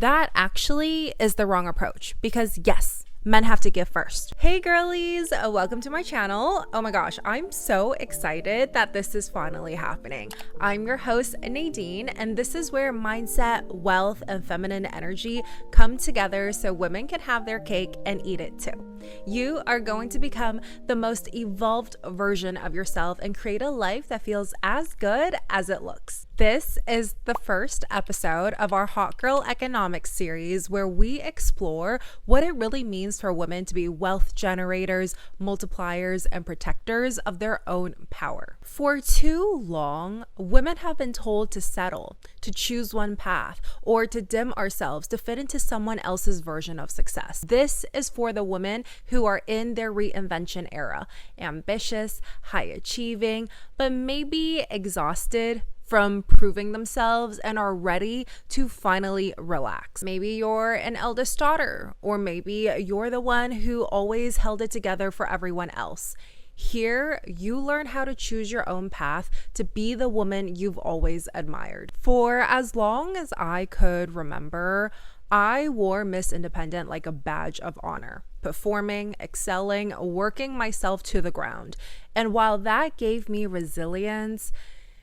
That actually is the wrong approach because yes, men have to give first. Hey girlies, welcome to my channel. Oh my gosh, I'm so excited that this is finally happening. I'm your host, Nadeen, and this is where mindset, wealth, and feminine energy come together so women can have their cake and eat it too. You are going to become the most evolved version of yourself and create a life that feels as good as it looks. This is the first episode of our Hot Girl Economics series where we explore what it really means for women to be wealth generators, multipliers, and protectors of their own power. For too long, women have been told to settle, to choose one path, or to dim ourselves to fit into someone else's version of success. This is for the women who are in their reinvention era, ambitious, high achieving, but maybe exhausted from proving themselves and are ready to finally relax. Maybe you're an eldest daughter, or maybe you're the one who always held it together for everyone else. Here, you learn how to choose your own path to be the woman you've always admired. For as long as I could remember, I wore Miss Independent like a badge of honor, performing, excelling, working myself to the ground. And while that gave me resilience,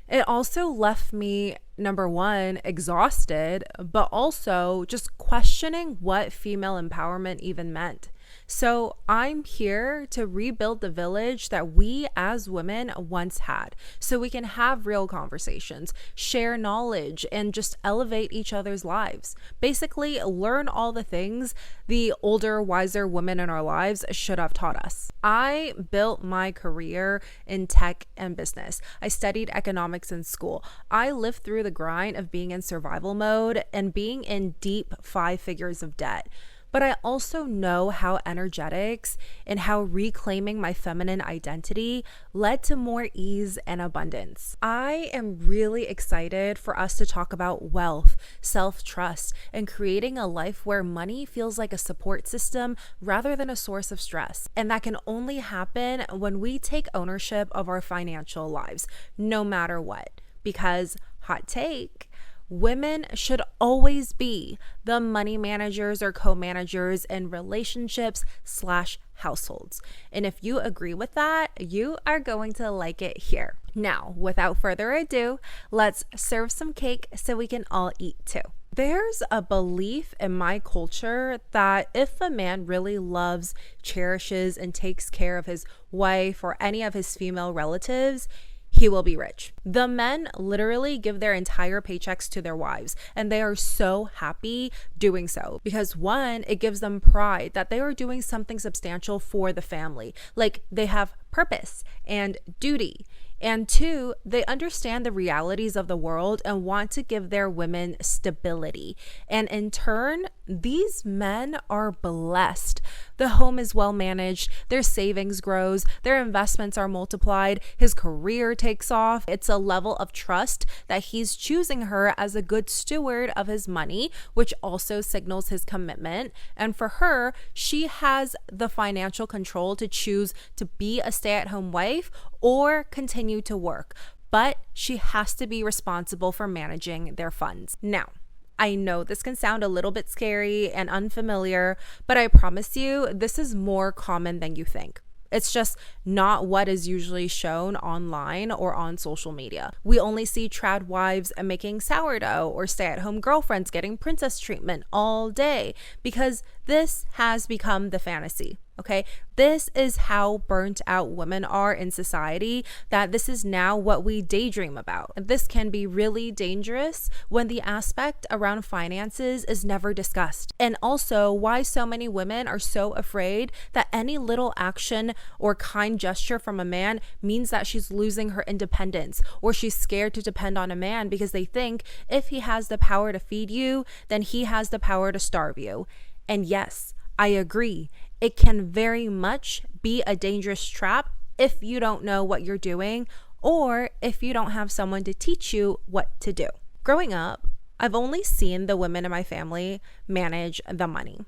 it also left me, number one, exhausted, but also just questioning what female empowerment even meant. So I'm here to rebuild the village that we as women once had, so we can have real conversations, share knowledge, and just elevate each other's lives. Basically, learn all the things the older, wiser women in our lives should have taught us. I built my career in tech and business. I studied economics in school. I lived through the grind of being in survival mode and being in deep 5 figures of debt. But I also know how energetics and how reclaiming my feminine identity led to more ease and abundance. I am really excited for us to talk about wealth, self-trust, and creating a life where money feels like a support system rather than a source of stress. And that can only happen when we take ownership of our financial lives, no matter what. Because, hot take, women should always be the money managers or co-managers in relationships/households. And if you agree with that, you are going to like it here. Now, without further ado, let's serve some cake so we can all eat too. There's a belief in my culture that if a man really loves, cherishes, and takes care of his wife or any of his female relatives, he will be rich. The men literally give their entire paychecks to their wives, and they are so happy doing so because one, it gives them pride that they are doing something substantial for the family. Like they have purpose and duty. And two, they understand the realities of the world and want to give their women stability. And in turn, these men are blessed. The home is well managed, their savings grows, their investments are multiplied, his career takes off. It's a level of trust that he's choosing her as a good steward of his money, which also signals his commitment. And for her, she has the financial control to choose to be a stay-at-home wife or continue to work, but she has to be responsible for managing their funds. Now, I know this can sound a little bit scary and unfamiliar, but I promise you, this is more common than you think. It's just not what is usually shown online or on social media. We only see trad wives making sourdough or stay-at-home girlfriends getting princess treatment all day because this has become the fantasy. Okay, this is how burnt out women are in society, that this is now what we daydream about. This can be really dangerous when the aspect around finances is never discussed. And also why so many women are so afraid that any little action or kind gesture from a man means that she's losing her independence, or she's scared to depend on a man because they think if he has the power to feed you, then he has the power to starve you. And yes, I agree. It can very much be a dangerous trap if you don't know what you're doing or if you don't have someone to teach you what to do. Growing up, I've only seen the women in my family manage the money.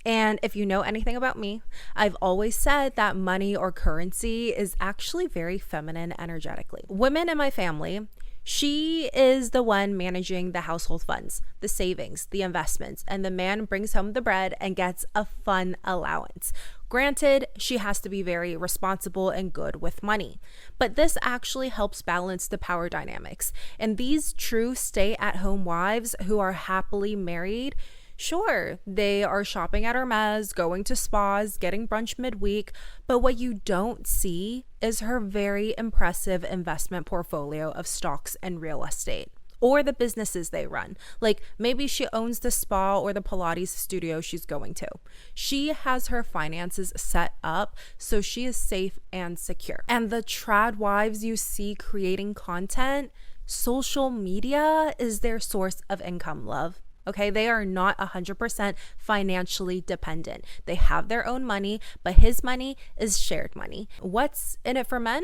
And if you know anything about me, I've always said that money or currency is actually very feminine energetically. Women in my family She is the one managing the household funds, the savings, the investments, and the man brings home the bread and gets a fun allowance. Granted, she has to be very responsible and good with money, but this actually helps balance the power dynamics. And these true stay-at-home wives who are happily married, sure, they are shopping at Hermes, going to spas, getting brunch midweek, but what you don't see is her very impressive investment portfolio of stocks and real estate, or the businesses they run. Like maybe she owns the spa or the Pilates studio she's going to. She has her finances set up so she is safe and secure. And the trad wives you see creating content, social media is their source of income, love. Okay, they are not 100% financially dependent. They have their own money, but his money is shared money. What's in it for men?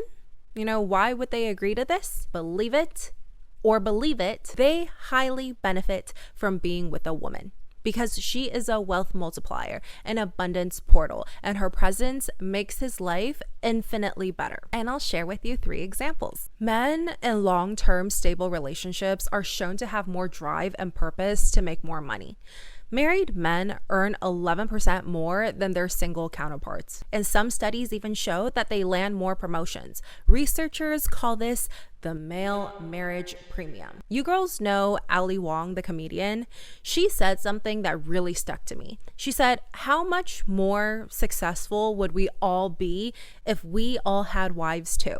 Why would they agree to this? Believe it or believe it, they highly benefit from being with a woman because she is a wealth multiplier, an abundance portal, and her presence makes his life infinitely better. And I'll share with you 3 examples. Men in long-term stable relationships are shown to have more drive and purpose to make more money. Married men earn 11% more than their single counterparts. And some studies even show that they land more promotions. Researchers call this the male marriage premium. You girls know Ali Wong, the comedian. She said something that really stuck to me. She said, how much more successful would we all be if we all had wives too?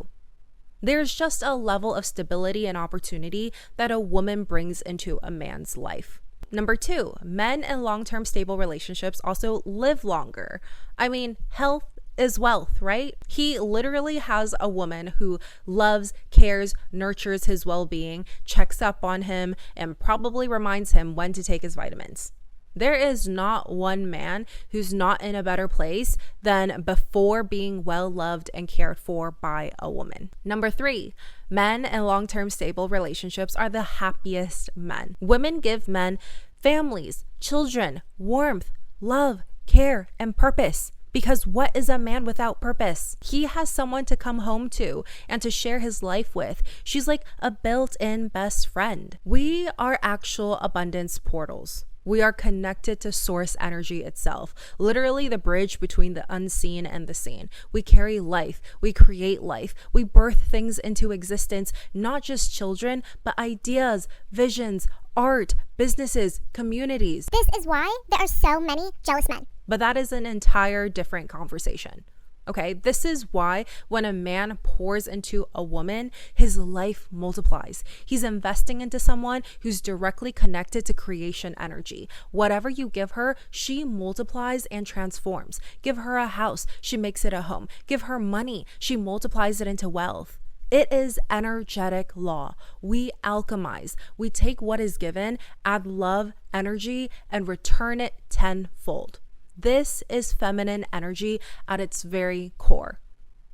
There's just a level of stability and opportunity that a woman brings into a man's life. Number 2, men in long-term stable relationships also live longer. I mean, health is wealth, right? He literally has a woman who loves, cares, nurtures his well-being, checks up on him, and probably reminds him when to take his vitamins. There is not one man who's not in a better place than before being well loved and cared for by a woman. Number 3, men in long-term stable relationships are the happiest men. Women give men families, children, warmth, love, care, and purpose. Because what is a man without purpose? He has someone to come home to and to share his life with. She's like a built-in best friend. We are actual abundance portals. We are connected to source energy itself, literally the bridge between the unseen and the seen. We carry life, we create life, we birth things into existence, not just children, but ideas, visions, art, businesses, communities. This is why there are so many jealous men. But that is an entire different conversation. Okay, this is why when a man pours into a woman, his life multiplies. He's investing into someone who's directly connected to creation energy. Whatever you give her, she multiplies and transforms. Give her a house, she makes it a home. Give her money, she multiplies it into wealth. It is energetic law. We alchemize. We take what is given, add love, energy, and return it tenfold. This is feminine energy at its very core.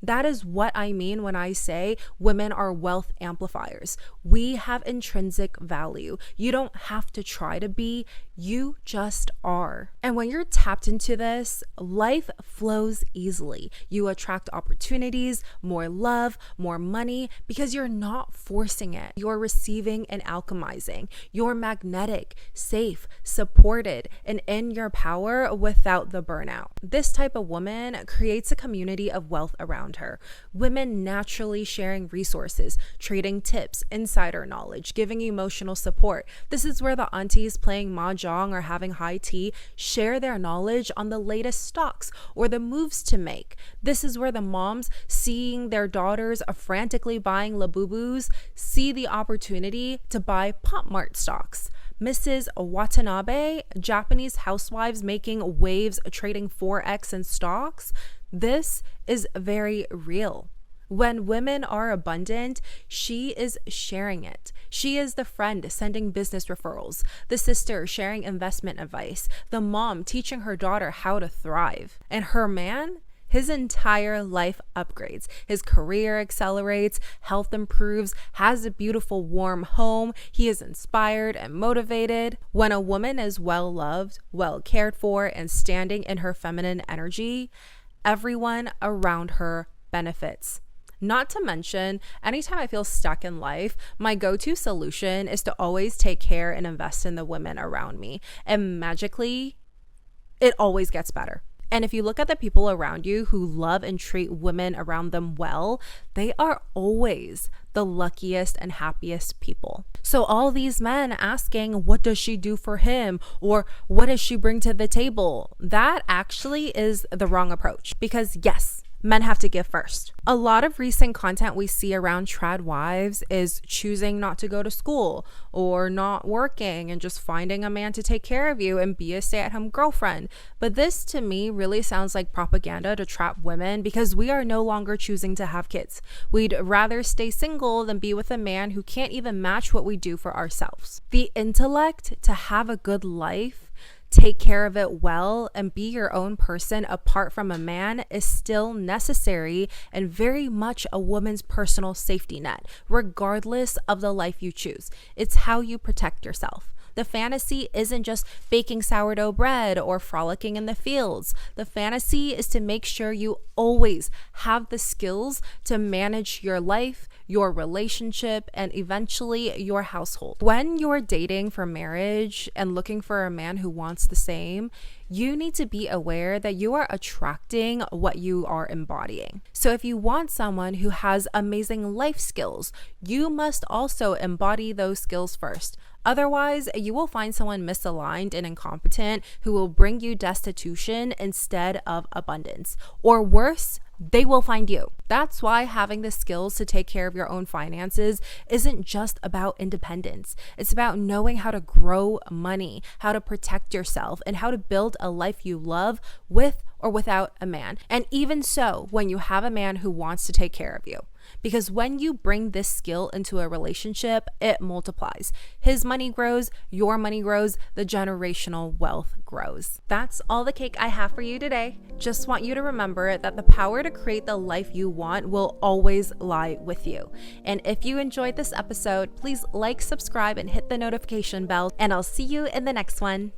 That is what I mean when I say women are wealth amplifiers. We have intrinsic value. You don't have to try to be, you just are. And when you're tapped into this, life flows easily. You attract opportunities, more love, more money, because you're not forcing it. You're receiving and alchemizing. You're magnetic, safe, supported, and in your power without the burnout. This type of woman creates a community of wealth around her. Women naturally sharing resources, trading tips, insider knowledge, giving emotional support. This is where the aunties playing mahjong or having high tea share their knowledge on the latest stocks or the moves to make. This is where the moms seeing their daughters frantically buying Labubus see the opportunity to buy Pop Mart stocks. Mrs. Watanabe, Japanese housewives making waves trading Forex in stocks. This is very real. When women are abundant, she is sharing it. She is the friend sending business referrals, the sister sharing investment advice, the mom teaching her daughter how to thrive. And her man, his entire life upgrades. His career accelerates, health improves, has a beautiful warm home. He is inspired and motivated. When a woman is well loved, well cared for, and standing in her feminine energy, everyone around her benefits. Not to mention, anytime I feel stuck in life, my go-to solution is to always take care and invest in the women around me. And magically, it always gets better. And if you look at the people around you who love and treat women around them well, they are always the luckiest and happiest people. So all these men asking, what does she do for him? Or what does she bring to the table? That actually is the wrong approach, because yes, men have to give first. A lot of recent content we see around trad wives is choosing not to go to school or not working and just finding a man to take care of you and be a stay-at-home girlfriend. But this to me really sounds like propaganda to trap women, because we are no longer choosing to have kids. We'd rather stay single than be with a man who can't even match what we do for ourselves. The intellect to have a good life, take care of it well, and be your own person apart from a man is still necessary and very much a woman's personal safety net, regardless of the life you choose. It's how you protect yourself. The fantasy isn't just baking sourdough bread or frolicking in the fields. The fantasy is to make sure you always have the skills to manage your life, your relationship, and eventually your household. When you're dating for marriage and looking for a man who wants the same, you need to be aware that you are attracting what you are embodying. So if you want someone who has amazing life skills, you must also embody those skills first. Otherwise, you will find someone misaligned and incompetent who will bring you destitution instead of abundance. Or worse, they will find you. That's why having the skills to take care of your own finances isn't just about independence. It's about knowing how to grow money, how to protect yourself, and how to build a life you love with or without a man. And even so, when you have a man who wants to take care of you. Because when you bring this skill into a relationship, it multiplies. His money grows, your money grows, the generational wealth grows. That's all the cake I have for you today. Just want you to remember that the power to create the life you want will always lie with you. And if you enjoyed this episode, please like, subscribe, and hit the notification bell, and I'll see you in the next one.